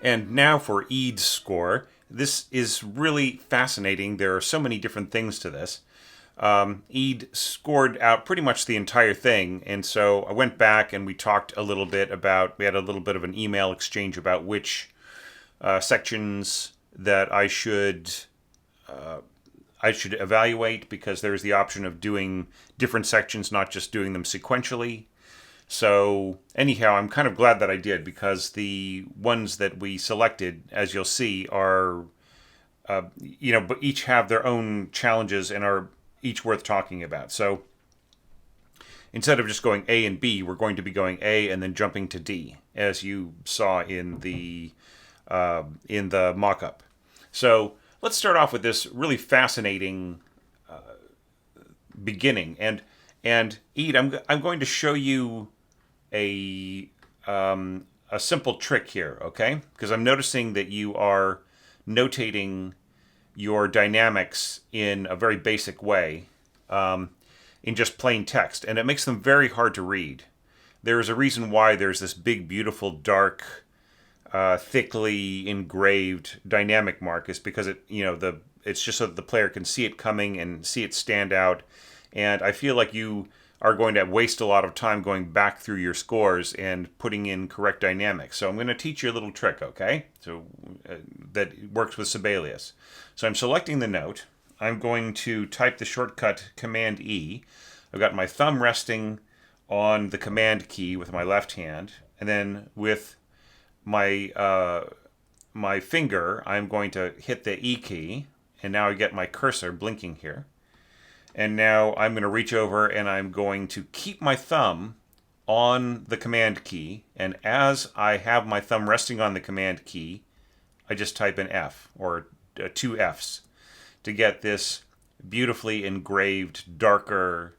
And now for Iede's score. This is really fascinating. There are so many different things to this. Iede scored out pretty much the entire thing, and so I went back and we talked a little bit about, we had a little bit of an email exchange about which sections that I should evaluate, because there's the option of doing different sections, not just doing them sequentially. So anyhow, I'm kind of glad that I did, because the ones that we selected, as you'll see, are, but each have their own challenges and are each worth talking about. So instead of just going A and B, we're going to be going A and then jumping to D, as you saw in the mock-up. So let's start off with this really fascinating beginning. And Iede, I'm going to show you a simple trick here, okay? Because I'm noticing that you are notating your dynamics in a very basic way, in just plain text, and it makes them very hard to read. There's a reason why there's this big, beautiful, dark, thickly engraved dynamic mark, is because it's just so that the player can see it coming and see it stand out. And I feel like you are going to waste a lot of time going back through your scores and putting in correct dynamics. So I'm going to teach you a little trick, okay? So that works with Sibelius. So I'm selecting the note. I'm going to type the shortcut Command E. I've got my thumb resting on the Command key with my left hand, and then with my finger, I'm going to hit the E key, and now I get my cursor blinking here. And now I'm going to reach over and I'm going to keep my thumb on the Command key. And as I have my thumb resting on the Command key, I just type an F, or two Fs, to get this beautifully engraved, darker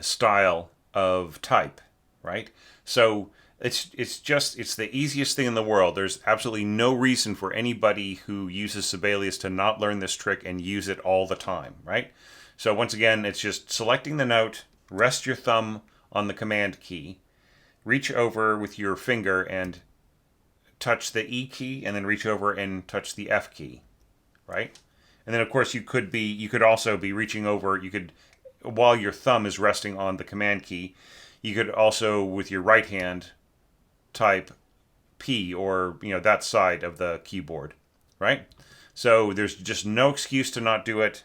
style of type, right? So it's the easiest thing in the world. There's absolutely no reason for anybody who uses Sibelius to not learn this trick and use it all the time, right? So once again, it's just selecting the note, rest your thumb on the Command key, reach over with your finger and touch the E key, and then reach over and touch the F key, right? And then of course you could also be reaching over, while your thumb is resting on the Command key, you could also with your right hand type P, or that side of the keyboard, right? So there's just no excuse to not do it.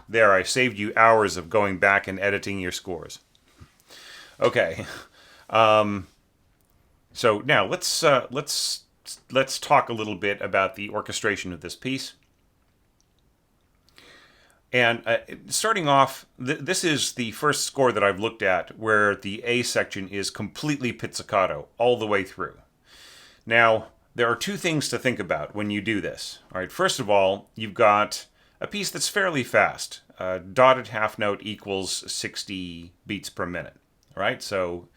There, I saved you hours of going back and editing your scores. Okay, so now let's talk a little bit about the orchestration of this piece. And starting off, this is the first score that I've looked at where the A section is completely pizzicato all the way through. Now, there are two things to think about when you do this. All right, first of all, you've got a piece that's fairly fast. Dotted half note equals 60 beats per minute. All right, so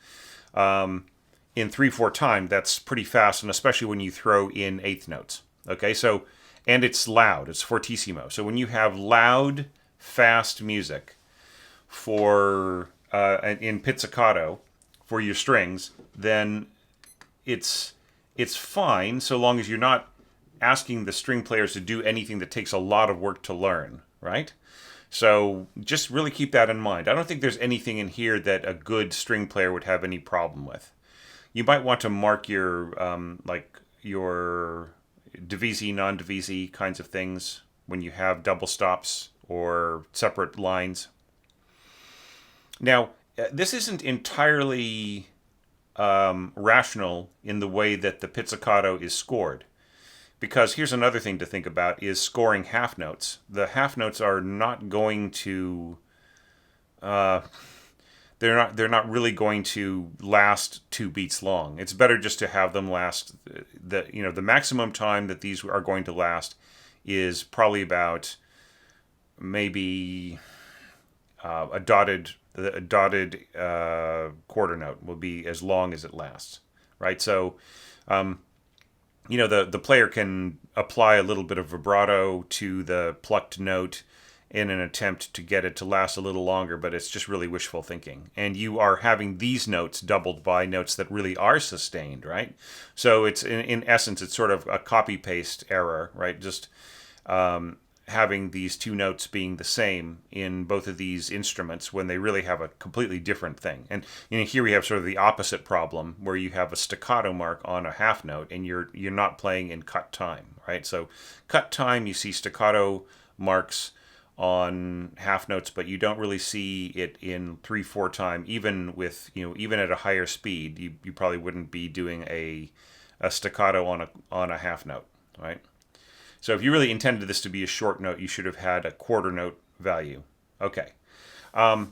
in 3/4 time, that's pretty fast, and especially when you throw in eighth notes. Okay, so, and it's loud, it's fortissimo. So when you have loud, fast music for in pizzicato for your strings, then it's fine so long as you're not asking the string players to do anything that takes a lot of work to learn. right? So just really keep that in mind. I don't think there's anything in here that a good string player would have any problem with. You might want to mark your your divisi, non-divisi kinds of things when you have double stops or separate lines. Now, this isn't entirely rational in the way that the pizzicato is scored. Because here's another thing to think about is scoring half notes. The half notes are not going to they're not really going to last 2 beats long. It's better just to have them last the maximum time that these are going to last is probably about maybe a dotted quarter note will be as long as it lasts, right? So the player can apply a little bit of vibrato to the plucked note in an attempt to get it to last a little longer, but it's just really wishful thinking. And you are having these notes doubled by notes that really are sustained, right? So it's in essence, it's sort of a copy paste error, right? Just having these two notes being the same in both of these instruments when they really have a completely different thing. And here we have sort of the opposite problem where you have a staccato mark on a half note and you're not playing in cut time, right? So cut time, you see staccato marks on half notes, but you don't really see it in 3/4 time. Even with even at a higher speed, you probably wouldn't be doing a staccato on a half note, right? So if you really intended this to be a short note, you should have had a quarter note value. Okay, I've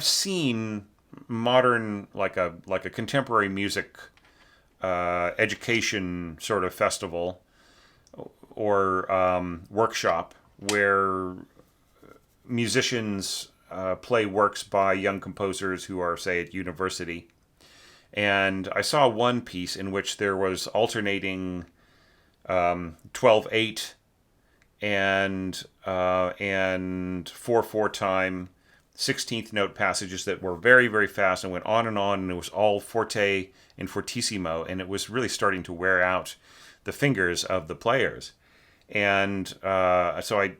seen modern like a contemporary music education sort of festival or workshop where musicians play works by young composers who are, say, at university. And I saw one piece in which there was alternating 12/8 and 4/4 time 16th note passages that were very, very fast and went on, and it was all forte and fortissimo, and it was really starting to wear out the fingers of the players. And so I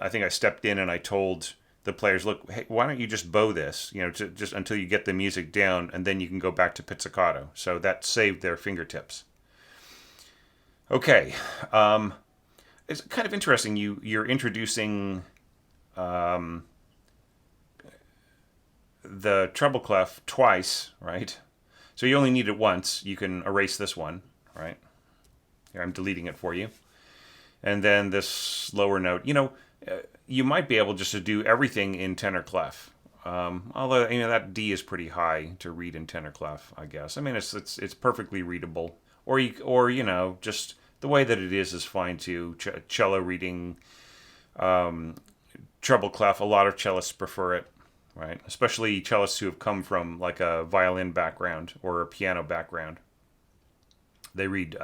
think I stepped in and I told the players, look, hey, why don't you just bow this, just until you get the music down, and then you can go back to pizzicato. So that saved their fingertips. Okay, it's kind of interesting. You're introducing the treble clef twice, right? So you only need it once. You can erase this one, right? Here, I'm deleting it for you. And then this lower note, you might be able just to do everything in tenor clef. Although that D is pretty high to read in tenor clef, I guess. I mean, it's perfectly readable. Or just the way that it is fine too. Cello reading, treble clef. A lot of cellists prefer it, right? Especially cellists who have come from like a violin background or a piano background. They read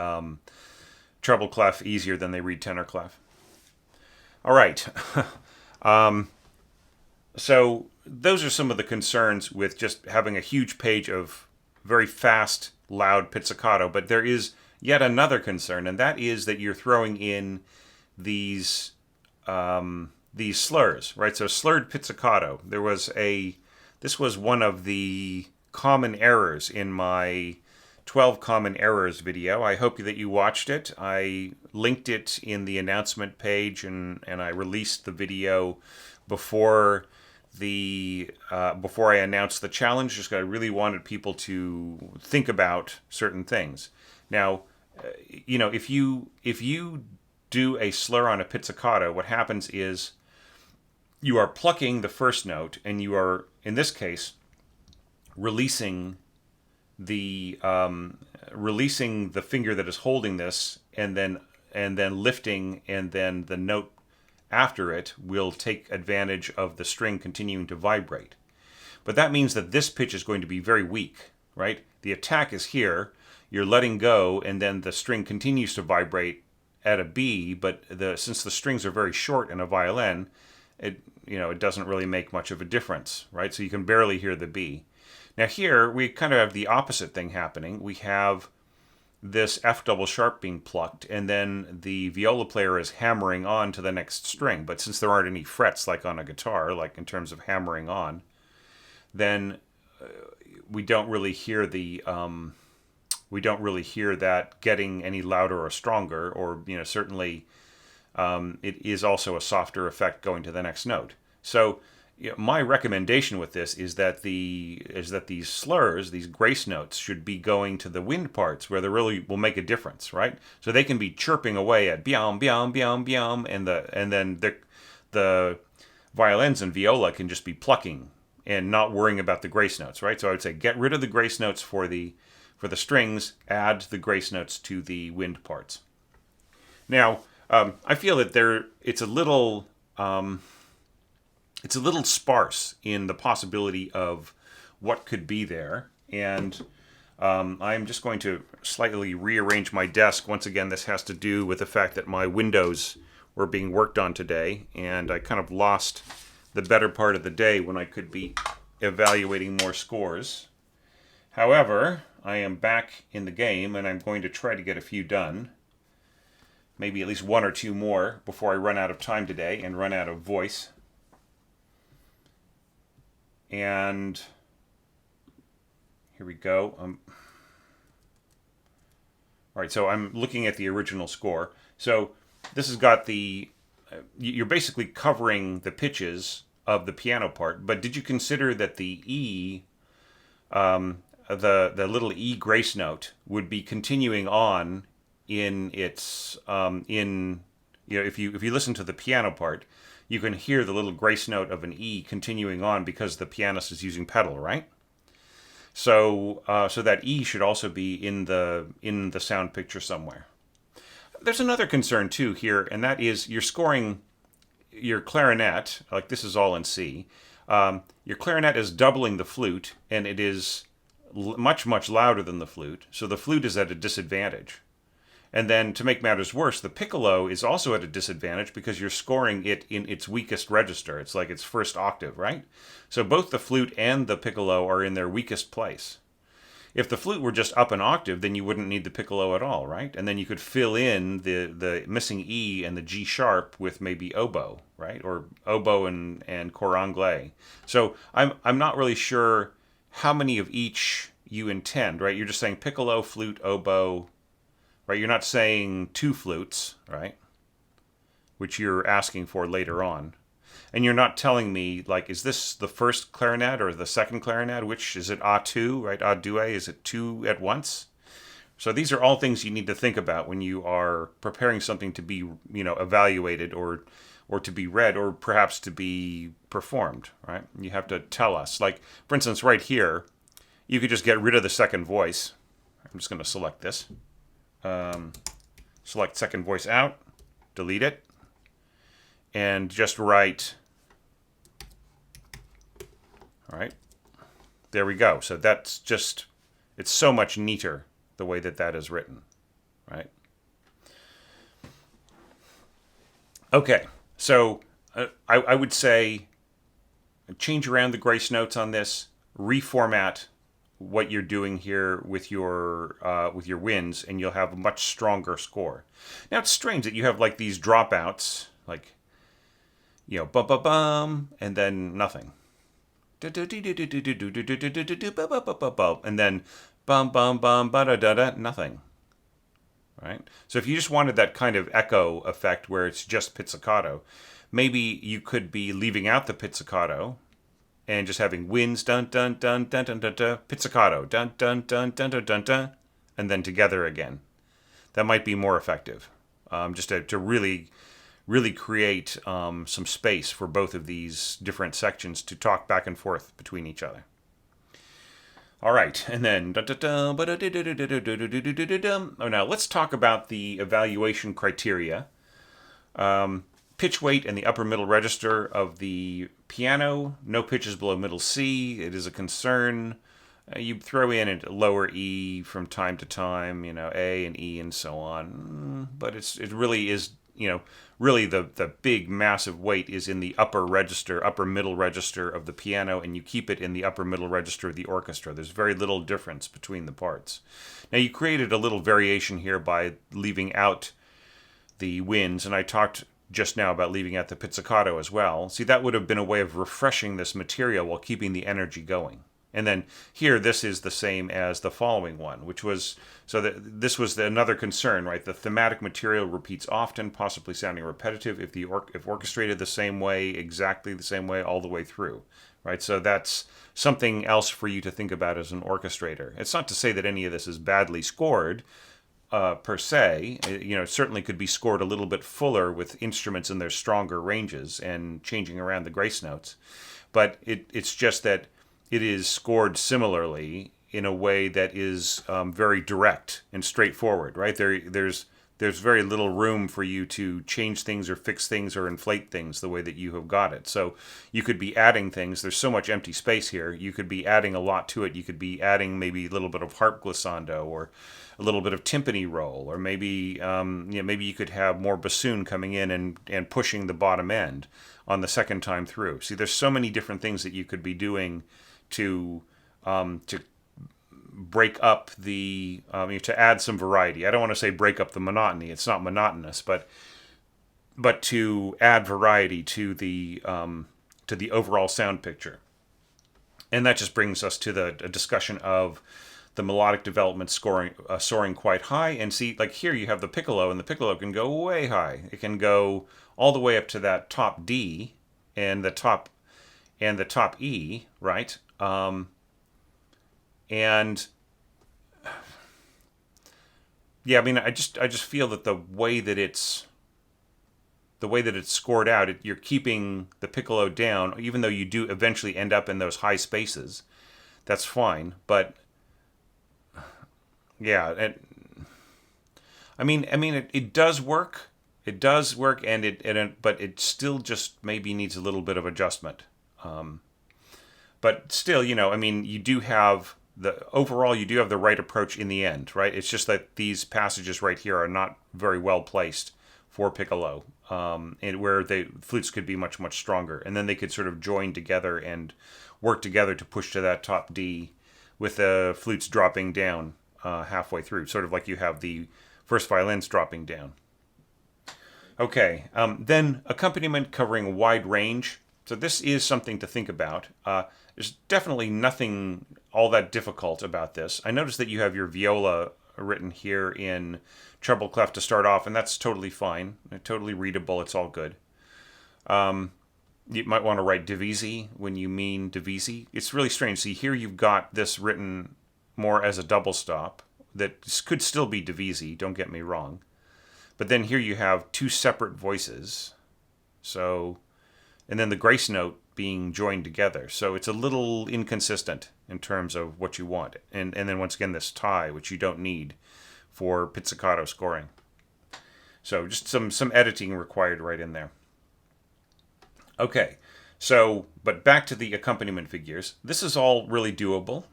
treble clef easier than they read tenor clef. All right. So those are some of the concerns with just having a huge page of very fast, loud pizzicato. But there is yet another concern, and that is that you're throwing in these slurs, right? So slurred pizzicato. This was one of the common errors in my 12 common errors video. I hope that you watched it. I linked it in the announcement page, and I released the video before I announced the challenge. Just I really wanted people to think about certain things. Now, if you do a slur on a pizzicato, what happens is you are plucking the first note, and you are, in this case, releasing the finger that is holding this, and then lifting, and then the note after it will take advantage of the string continuing to vibrate. But that means that this pitch is going to be very weak, right? The attack is here, you're letting go, and then the string continues to vibrate at a B, but since the strings are very short in a violin, it doesn't really make much of a difference, right? So you can barely hear the B. Now here, we kind of have the opposite thing happening. We have this F double sharp being plucked, and then the viola player is hammering on to the next string. But since there aren't any frets like on a guitar, like in terms of hammering on, then we don't really hear that getting any louder or stronger, or certainly it is also a softer effect going to the next note. So my recommendation with this is that these slurs, these grace notes, should be going to the wind parts where they really will make a difference, right? So they can be chirping away at biam biam biam biam, and then the violins and viola can just be plucking and not worrying about the grace notes, right? So I would say get rid of the grace notes for the strings, add the grace notes to the wind parts. Now, I feel that it's a little sparse in the possibility of what could be there, and I'm just going to slightly rearrange my desk. Once again, this has to do with the fact that my windows were being worked on today, and I kind of lost the better part of the day when I could be evaluating more scores. However, I am back in the game, and I'm going to try to get a few done. Maybe at least one or two more before I run out of time today and run out of voice. And here we go. All right, so I'm looking at the original score. So this has got you're basically covering the pitches of the piano part, but did you consider that the E, the little E grace note would be continuing on in its if you listen to the piano part, you can hear the little grace note of an E continuing on because the pianist is using pedal, right? So that E should also be in the sound picture somewhere. There's another concern too here, and that is you're scoring your clarinet, like this is all in C. Your clarinet is doubling the flute, and it is much, much louder than the flute, so the flute is at a disadvantage. And then, to make matters worse, the piccolo is also at a disadvantage because you're scoring it in its weakest register. It's like its first octave, right? So both the flute and the piccolo are in their weakest place. If the flute were just up an octave, then you wouldn't need the piccolo at all, right? And then you could fill in the missing E and the G sharp with maybe oboe, right? Or oboe and cor anglais. So I'm not really sure how many of each you intend, right? You're just saying piccolo, flute, oboe, right? You're not saying two flutes, right? Which you're asking for later on. And you're not telling me, like, is this the first clarinet or the second clarinet? Which is it, A2, right? A2, is it two at once? So these are all things you need to think about when you are preparing something to be, evaluated or to be read or perhaps to be performed, right? You have to tell us. Like, for instance, right here, you could just get rid of the second voice. I'm just going to select this. Select second voice out, delete it, and just write. All right, there we go. So that's just, it's so much neater the way that is written, right? Okay, so I would say change around the grace notes on this, reformat what you're doing here with your winds, and you'll have a much stronger score. Now it's strange that you have like these dropouts, like bum bum bum, and then nothing, and then bum bum bum ba da da da, nothing. Right? So if you just wanted that kind of echo effect where it's just pizzicato, maybe you could be leaving out the pizzicato and just having winds dun dun dun dun dun dun, dun pizzicato dun dun dun dun dun dun dun, and then together again. That might be more effective, just to really create some space for both of these different sections to talk back and forth between each other. All right, and then now let's talk about the evaluation criteria. Pitch weight in the upper middle register of the piano. No pitches below middle C. It is a concern. You throw in a lower E from time to time, A and E and so on. But it really is, really the big massive weight is in the upper middle register of the piano, and you keep it in the upper middle register of the orchestra. There's very little difference between the parts. Now you created a little variation here by leaving out the winds, and I talked just now about leaving out the pizzicato as well. See, that would have been a way of refreshing this material while keeping the energy going. And then here, this is the same as the following one, which was, so that this was another concern, right? The thematic material repeats often, possibly sounding repetitive if orchestrated the same way, exactly the same way all the way through, right? So that's something else for you to think about as an orchestrator. It's not to say that any of this is badly scored, per se. It certainly could be scored a little bit fuller with instruments in their stronger ranges and changing around the grace notes. But it's just that it is scored similarly in a way that is very direct and straightforward, right? There's very little room for you to change things or fix things or inflate things the way that you have got it. So you could be adding things. There's so much empty space here. You could be adding a lot to it. You could be adding maybe a little bit of harp glissando or a little bit of timpani roll, or maybe maybe you could have more bassoon coming in and pushing the bottom end on the second time through. See, there's so many different things that you could be doing to break up to add some variety. I don't want to say break up the monotony. It's not monotonous, but to add variety to the overall sound picture. And that just brings us to the discussion of the melodic development soaring quite high. And see, like here you have the piccolo, and the piccolo can go way high. It can go all the way up to that top D and the top E, right? And yeah, I mean, I just feel that the way that it's scored out, you're keeping the piccolo down, even though you do eventually end up in those high spaces. That's fine, but yeah, it does work. It does work, but it still just maybe needs a little bit of adjustment. But still, you do have the right approach in the end, right? It's just that these passages right here are not very well placed for piccolo, and where the flutes could be much, much stronger. And then they could sort of join together and work together to push to that top D with the flutes dropping down halfway through, sort of like you have the first violins dropping down. Okay, then accompaniment covering a wide range. So this is something to think about. There's definitely nothing all that difficult about this. I noticed that you have your viola written here in treble clef to start off, and that's totally fine. Totally readable. It's all good. You might want to write divisi when you mean divisi. It's really strange. See, here you've got this written more as a double stop. That could still be divisi, don't get me wrong. But then here you have two separate voices. So, and then the grace note being joined together. So it's a little inconsistent in terms of what you want. And then once again, this tie, which you don't need for pizzicato scoring. So just some editing required right in there. Okay, so, but back to the accompaniment figures. This is all really doable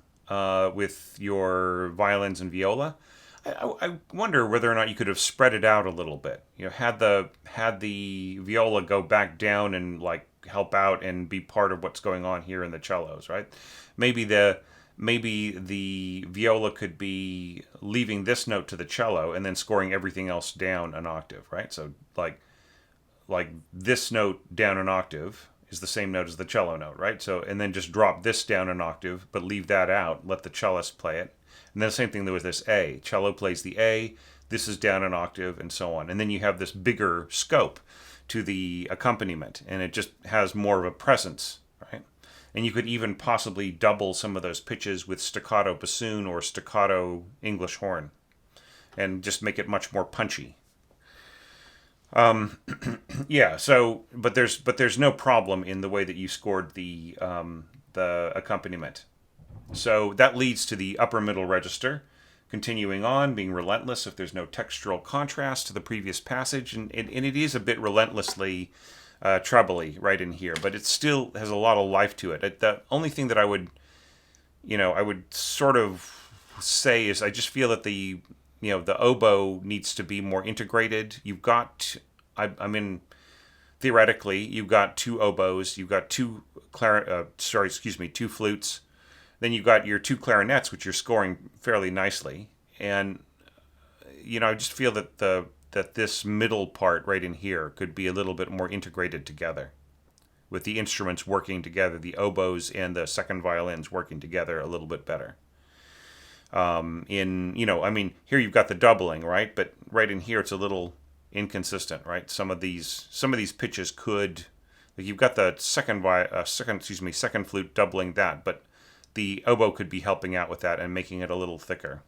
with your violins and viola. I wonder whether or not you could have spread it out a little bit. Had the viola go back down and like help out and be part of what's going on here in the cellos, right? Maybe the viola could be leaving this note to the cello and then scoring everything else down an octave, right? So like this note down an octave is the same note as the cello note, right? So, and then just drop this down an octave, but leave that out, let the cellist play it. And then the same thing with this A. Cello plays the A, this is down an octave, and so on. And then you have this bigger scope to the accompaniment, and it just has more of a presence, right? And you could even possibly double some of those pitches with staccato bassoon or staccato English horn, and just make it much more punchy. Yeah. So, but there's no problem in the way that you scored the accompaniment. So that leads to the upper middle register, continuing on, being relentless if there's no textural contrast to the previous passage, and it is a bit relentlessly trebly right in here, but it still has a lot of life to it. The only thing that I would sort of say is I just feel that the oboe needs to be more integrated. You've got I mean, theoretically, you've got two oboes, you've got two flutes, then you've got your two clarinets, which you're scoring fairly nicely, and I just feel that this middle part right in here could be a little bit more integrated together, with the instruments working together, the oboes and the second violins working together a little bit better. Here you've got the doubling, right? But right in here, it's a little inconsistent, right? Some of these pitches could, like you've got the second flute doubling that, but the oboe could be helping out with that and making it a little thicker.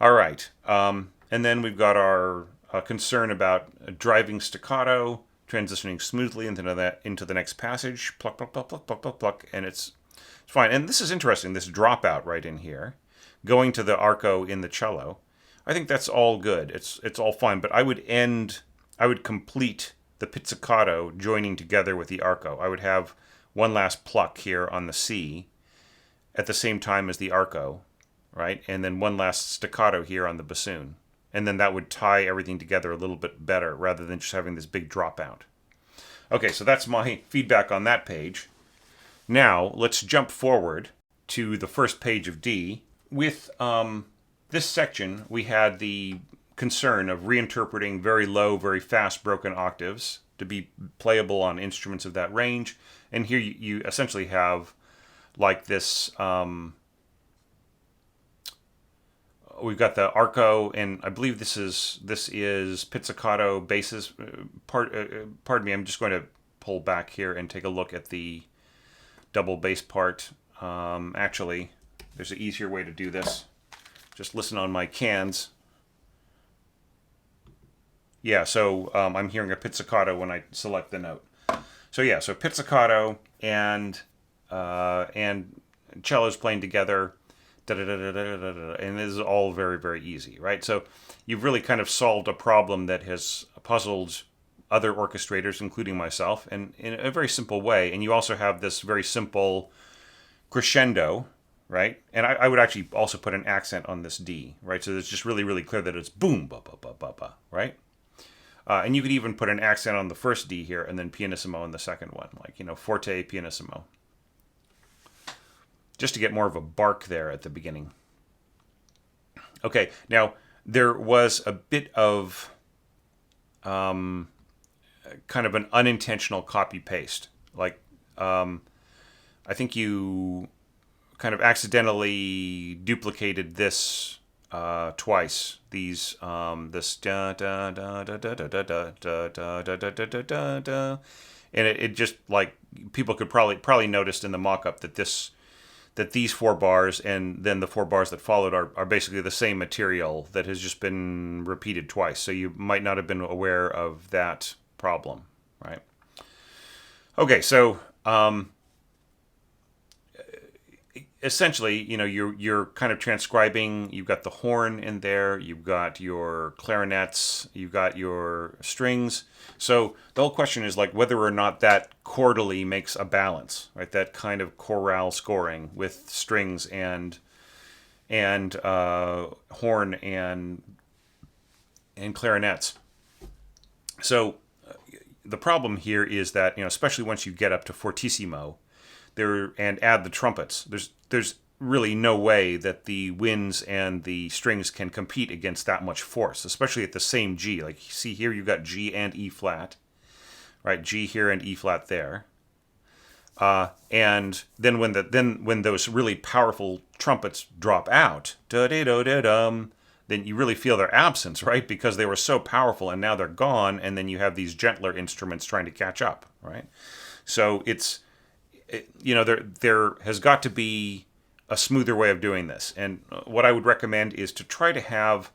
All right, and then we've got our concern about driving staccato, transitioning smoothly into the next passage, pluck, pluck, pluck, pluck, pluck, pluck, pluck, and it's fine. And this is interesting, this dropout right in here, going to the arco in the cello. I think that's all good. It's all fine, but I would complete the pizzicato joining together with the arco. I would have one last pluck here on the C at the same time as the arco, right? And then one last staccato here on the bassoon. And then that would tie everything together a little bit better rather than just having this big dropout. Okay, so that's my feedback on that page. Now, let's jump forward to the first page of D. With this section, we had the concern of reinterpreting very low, very fast broken octaves to be playable on instruments of that range. And here you essentially have like this, we've got the arco, and I believe this is pizzicato basses. Pardon me, I'm just going to pull back here and take a look at the double bass part. Actually, there's an easier way to do this. Just listen on my cans. Yeah, so I'm hearing a pizzicato when I select the note. So yeah, so pizzicato and cellos playing together, and this is all very, very easy, right? So you've really kind of solved a problem that has puzzled other orchestrators, including myself, and in a very simple way. And you also have this very simple crescendo, right? And I would actually also put an accent on this D, right? So it's just really, really clear that it's boom, ba, ba, ba, ba, ba, right? And you could even put an accent on the first D here and then pianissimo on the second one, like, forte, pianissimo. Just to get more of a bark there at the beginning. Okay, now there was a bit of kind of an unintentional copy-paste. Like, I think you kind of accidentally duplicated this twice. These this da da da da da da da da da da da da da da, and it just, like, people could probably noticed in the mock-up that these 4 bars and then the 4 bars that followed are basically the same material that has just been repeated twice. So you might not have been aware of that problem, right? Okay, so essentially, you're kind of transcribing. You've got the horn in there. You've got your clarinets. You've got your strings. So the whole question is like whether or not that chordally makes a balance, right? That kind of chorale scoring with strings and horn and clarinets. So the problem here is that, especially once you get up to fortissimo, and add the trumpets, there's really no way that the winds and the strings can compete against that much force, especially at the same G. Like, you see here, you've got G and E flat, right? G here and E flat there. And then when those really powerful trumpets drop out, then you really feel their absence, right? Because they were so powerful and now they're gone, and then you have these gentler instruments trying to catch up, right? So there has got to be a smoother way of doing this. And what I would recommend is to try to have,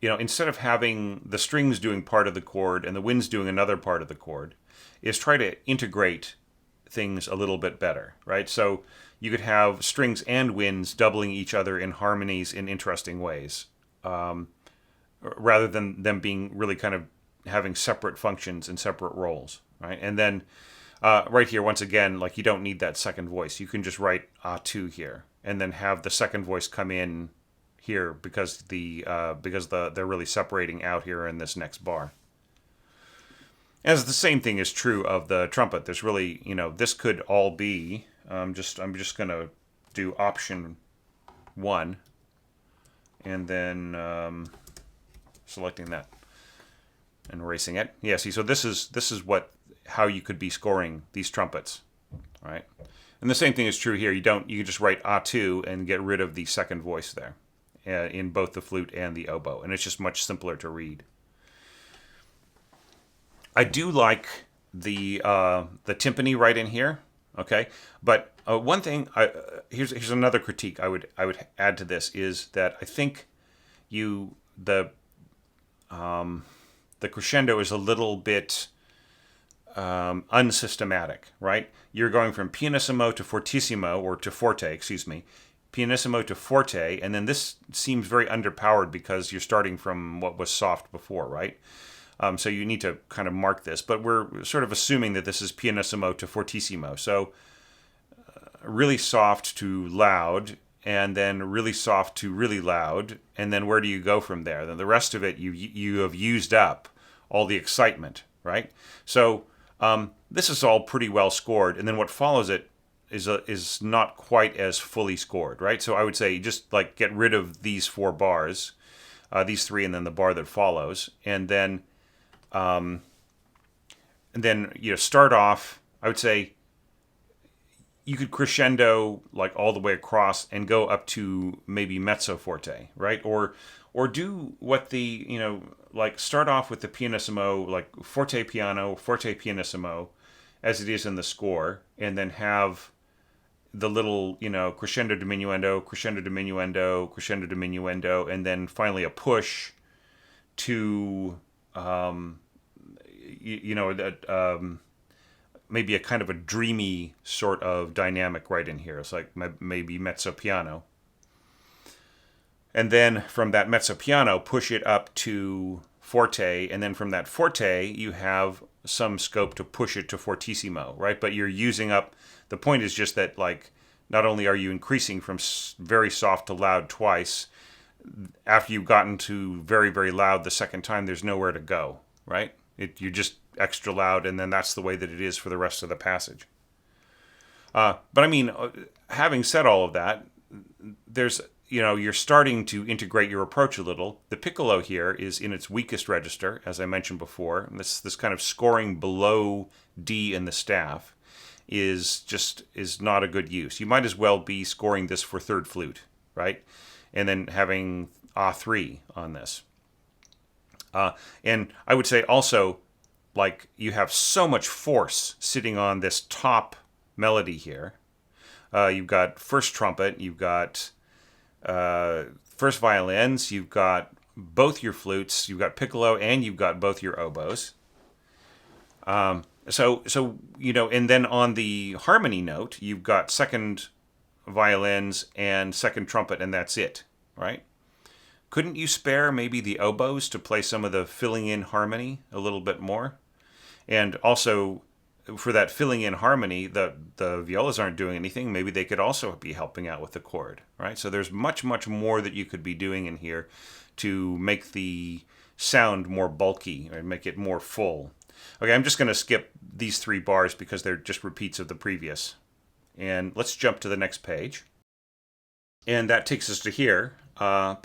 instead of having the strings doing part of the chord and the winds doing another part of the chord, is try to integrate things a little bit better, right? So you could have strings and winds doubling each other in harmonies in interesting ways, rather than them being really kind of having separate functions and separate roles, right? And then right here, once again, like, you don't need that second voice. You can just write A2 here, and then have the second voice come in here because they're really separating out here in this next bar. As the same thing is true of the trumpet. There's really, this could all be. I'm just gonna do option 1, and then selecting that and erasing it. Yeah, see, so this is how you could be scoring these trumpets, all right? And the same thing is true here. You can just write A2 and get rid of the second voice there in both the flute and the oboe, and it's just much simpler to read. I do like the timpani right in here, okay? But one thing, here's another critique I would add to this is that I think the crescendo is a little bit unsystematic, right? You're going from pianissimo to fortissimo, or to forte, excuse me, pianissimo to forte, and then this seems very underpowered because you're starting from what was soft before, right? So you need to kind of mark this, but we're sort of assuming that this is pianissimo to fortissimo. So really soft to loud, and then really soft to really loud, and then where do you go from there? Then the rest of it, you have used up all the excitement, right? So this is all pretty well scored, and then what follows it is not quite as fully scored, right? So I would say just like get rid of these 4 bars, these 3, and then the bar that follows, and then start off. I would say you could crescendo like all the way across and go up to maybe mezzo forte, right? Or do what like start off with the pianissimo, like forte piano, forte pianissimo, as it is in the score, and then have the little, crescendo diminuendo, crescendo diminuendo, crescendo diminuendo, and then finally a push to maybe a kind of a dreamy sort of dynamic right in here. It's like maybe mezzo piano. And then from that mezzo piano, push it up to forte, and then from that forte, you have some scope to push it to fortissimo, right? But you're using up, the point is just that, like, not only are you increasing from very soft to loud twice, after you've gotten to very, very loud the second time, there's nowhere to go, right? You're just extra loud, and then that's the way that it is for the rest of the passage. But I mean, having said all of that, there's, you're starting to integrate your approach a little. The piccolo here is in its weakest register, as I mentioned before. This kind of scoring below D in the staff is not a good use. You might as well be scoring this for third flute, right? And then having A3 on this. And I would say also, like, you have so much force sitting on this top melody here. You've got first trumpet, you've got first violins, you've got both your flutes, you've got piccolo, and you've got both your oboes. So and then on the harmony note, you've got second violins and second trumpet, and that's it, right? Couldn't you spare maybe the oboes to play some of the filling in harmony a little bit more? And also, for that filling in harmony, the violas aren't doing anything. Maybe they could also be helping out with the chord, right? So there's much, much more that you could be doing in here to make the sound more bulky or make it more full. Okay, I'm just going to skip these 3 bars because they're just repeats of the previous. And let's jump to the next page. And that takes us to here. And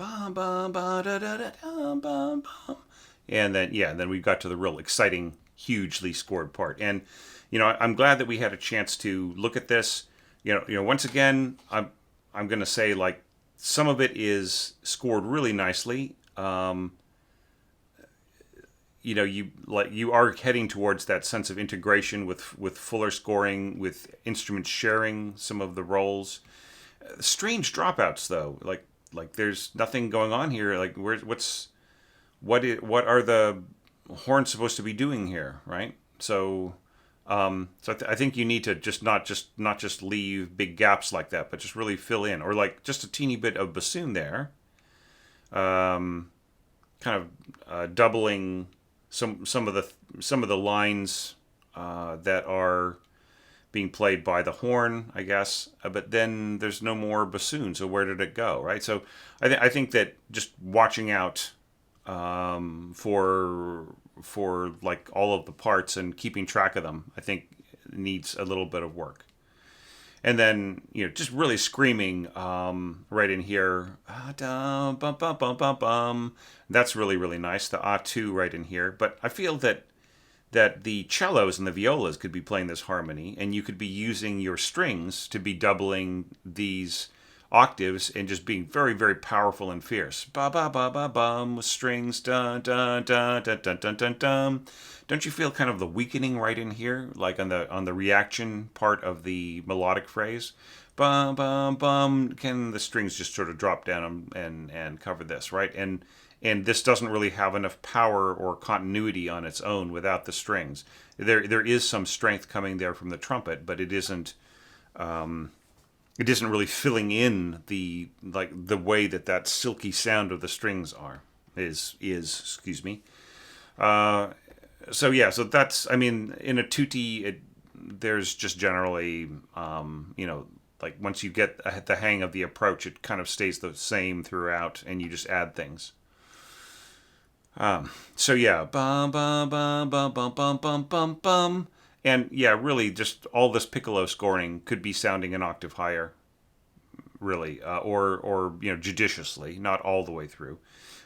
then we've got to the real exciting, hugely scored part. And I'm glad that we had a chance to look at this. Once again, I'm going to say, like, some of it is scored really nicely. You are heading towards that sense of integration with fuller scoring, with instruments sharing some of the roles. Strange dropouts, though. Like there's nothing going on here. Like, what are the horns supposed to be doing here, right? So I think you need to just not just leave big gaps like that, but just really fill in, or like just a teeny bit of bassoon there, kind of doubling some of the lines that are being played by the horn, I guess. But then there's no more bassoon, so where did it go, right? So I think that just watching out for for like all of the parts, and keeping track of them, I think, needs a little bit of work. And then, just really screaming right in here. Dum, bum, bum, bum, bum, bum. That's really, really nice. The ah-2 right in here. But I feel that the cellos and the violas could be playing this harmony, and you could be using your strings to be doubling these octaves and just being very, very powerful and fierce. Ba ba ba ba bum with strings. Dun dun dun dun dun dun dun dun. Don't you feel kind of the weakening right in here, like on the reaction part of the melodic phrase? Bum bum bum. Can the strings just sort of drop down and cover this, right? And this doesn't really have enough power or continuity on its own without the strings. There is some strength coming there from the trumpet, but it isn't really filling in the way that silky sound of the strings is excuse me. So that's, I mean, in a tutti, there's just generally like once you get the hang of the approach, it kind of stays the same throughout, and you just add things. So yeah, bum bum bum bum bum bum bum bum bum, and yeah, really, just all this piccolo scoring could be sounding an octave higher, really, or judiciously, not all the way through,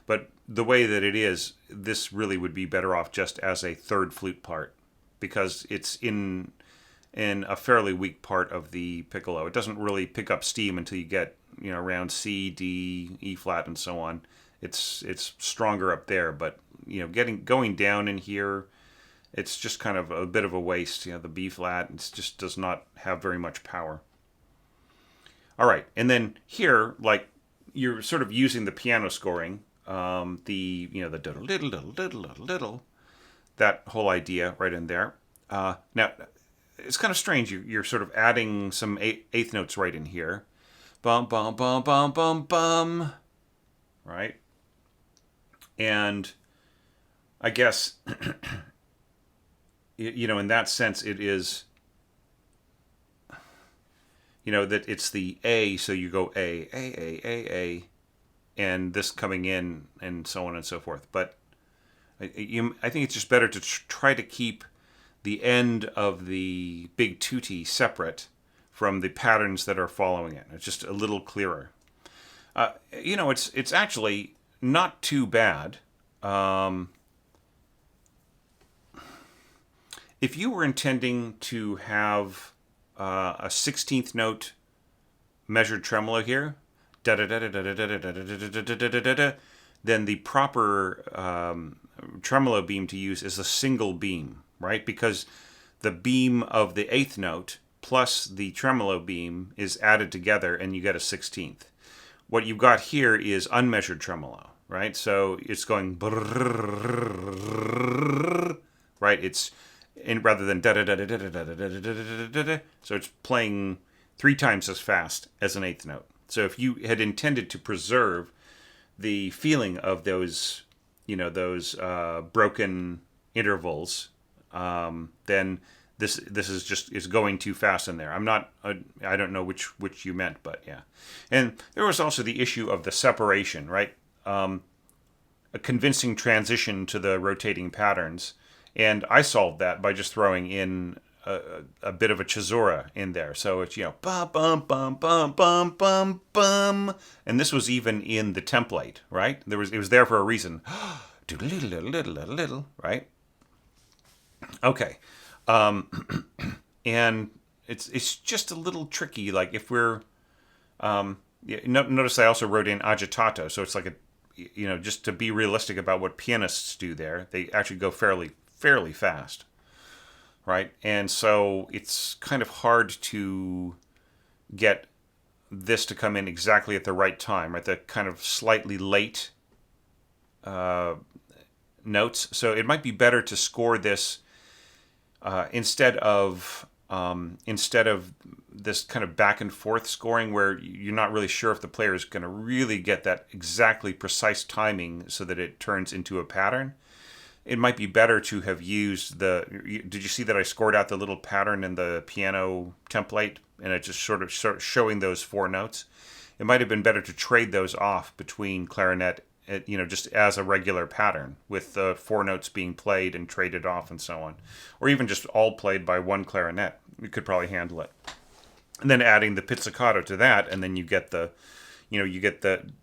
but the way that it is, this really would be better off just as a third flute part, because it's in a fairly weak part of the piccolo. It doesn't really pick up steam until you get around C, D, E flat, and so on. It's stronger up there, but going down in here, it's just kind of a bit of a waste. The B flat, it just does not have very much power. All right, and then here, like, you're sort of using the piano scoring, the diddle diddle diddle diddle diddle diddle, that whole idea right in there. Now, it's kind of strange. You're sort of adding some eighth notes right in here. Bum bum bum bum bum bum. Right. And I guess, in that sense, it is, that it's the A, so you go A, and this coming in, and so on and so forth. But I think it's just better to try to keep the end of the big tutti separate from the patterns that are following it. It's just a little clearer. It's actually not too bad. If you were intending to have a 16th note measured tremolo here, then the proper tremolo beam to use is a single beam, right? Because the beam of the 8th note plus the tremolo beam is added together, and you get a 16th. What you've got here is unmeasured tremolo, right? So it's going right. It's rather than so it's playing 3 times as fast as an 8th note. So if you had intended to preserve the feeling of those broken intervals, then this is going too fast in there. I don't know which you meant, but yeah. And there was also the issue of the separation, right? A convincing transition to the rotating patterns, and I solved that by just throwing in a bit of a cesura in there. So it's bum bum bum bum bum bum bum, and this was even in the template, right? It was there for a reason. Right? Okay. And it's just a little tricky. Like if we're notice I also wrote in agitato, so it's like just to be realistic about what pianists do there, they actually go fairly fast, right? And so it's kind of hard to get this to come in exactly at the right time, right? The kind of slightly late notes. So it might be better to score this instead of this kind of back and forth scoring where you're not really sure if the player is going to really get that exactly precise timing so that it turns into a pattern. It might be better to have used did you see that I scored out the little pattern in the piano template, and it just sort of showing those 4 notes? It might have been better to trade those off between clarinet just as a regular pattern with the 4 notes being played and traded off and so on, or even just all played by one clarinet. You could probably handle it. And then adding the pizzicato to that, and then you get the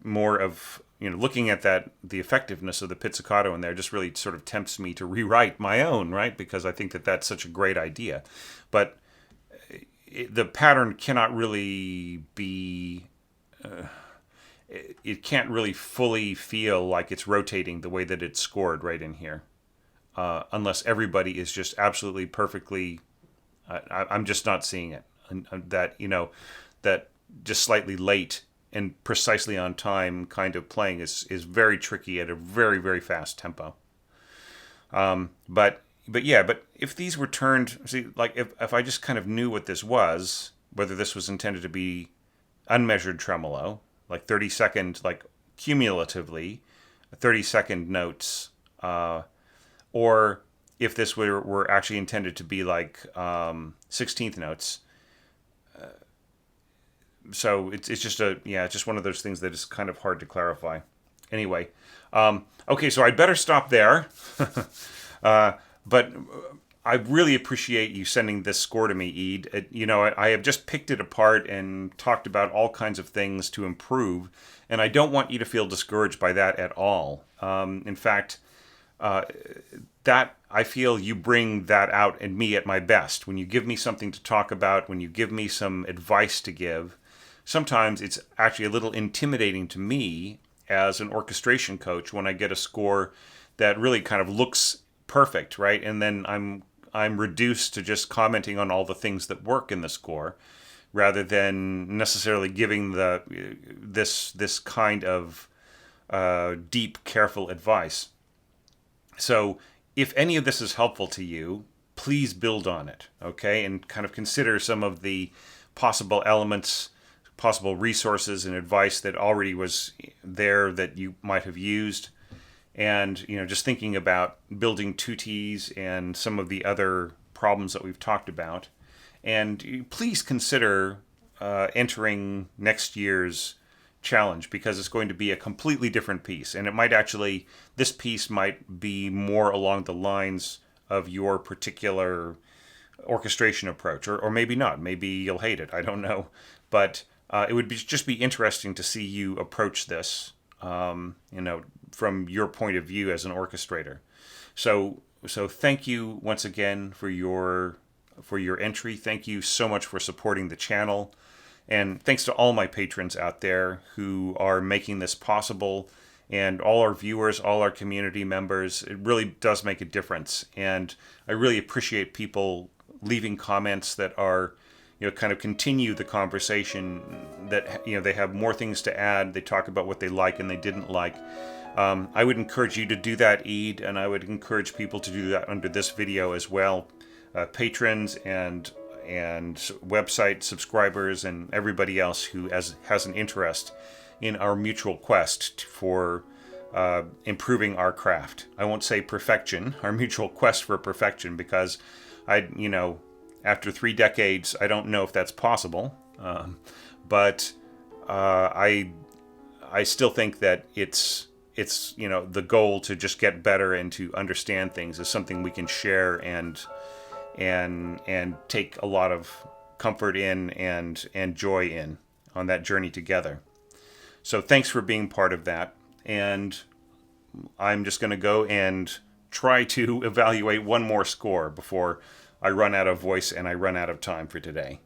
more of, looking at the effectiveness of the pizzicato in there just really sort of tempts me to rewrite my own, right? Because I think that that's such a great idea. But the pattern cannot really be, it can't really fully feel like it's rotating the way that it's scored right in here. Unless everybody is just absolutely perfectly, I'm just not seeing it. That that just slightly late and precisely on time kind of playing is very tricky at a very, very fast tempo. But if these were turned, see, like if I just kind of knew what this was, whether this was intended to be unmeasured tremolo, like 30-second, like cumulatively 30-second notes, or if this were actually intended to be like 16th notes. So it's just just one of those things that is kind of hard to clarify. Anyway, okay, so I'd better stop there. But I really appreciate you sending this score to me, Iede. I have just picked it apart and talked about all kinds of things to improve, and I don't want you to feel discouraged by that at all. In fact, that I feel you bring that out in me at my best. When you give me something to talk about, when you give me some advice to give, sometimes it's actually a little intimidating to me as an orchestration coach when I get a score that really kind of looks perfect, right? And then I'm reduced to just commenting on all the things that work in the score, rather than necessarily giving this kind of deep, careful advice. So if any of this is helpful to you, please build on it, okay? And kind of consider some of the possible elements, possible resources and advice that already was there that you might have used. And, just thinking about building tuttis and some of the other problems that we've talked about. And please consider entering next year's challenge, because it's going to be a completely different piece. And this piece might be more along the lines of your particular orchestration approach, or maybe not. Maybe you'll hate it. I don't know. But it would just be interesting to see you approach this, from your point of view as an orchestrator. So thank you once again for your entry. Thank you so much for supporting the channel. And thanks to all my patrons out there who are making this possible, and all our viewers, all our community members. It really does make a difference. And I really appreciate people leaving comments that are, kind of continue the conversation, that, they have more things to add. They talk about what they like and they didn't like. I would encourage you to do that, Iede, and I would encourage people to do that under this video as well. Patrons and website subscribers and everybody else who has an interest in our mutual quest for improving our craft. I won't say perfection, our mutual quest for perfection, because after 3 decades, I don't know if that's possible. But I still think that it's the goal to just get better and to understand things is something we can share and take a lot of comfort in and joy in on that journey together. So thanks for being part of that. And I'm just going to go and try to evaluate one more score before I run out of voice and I run out of time for today.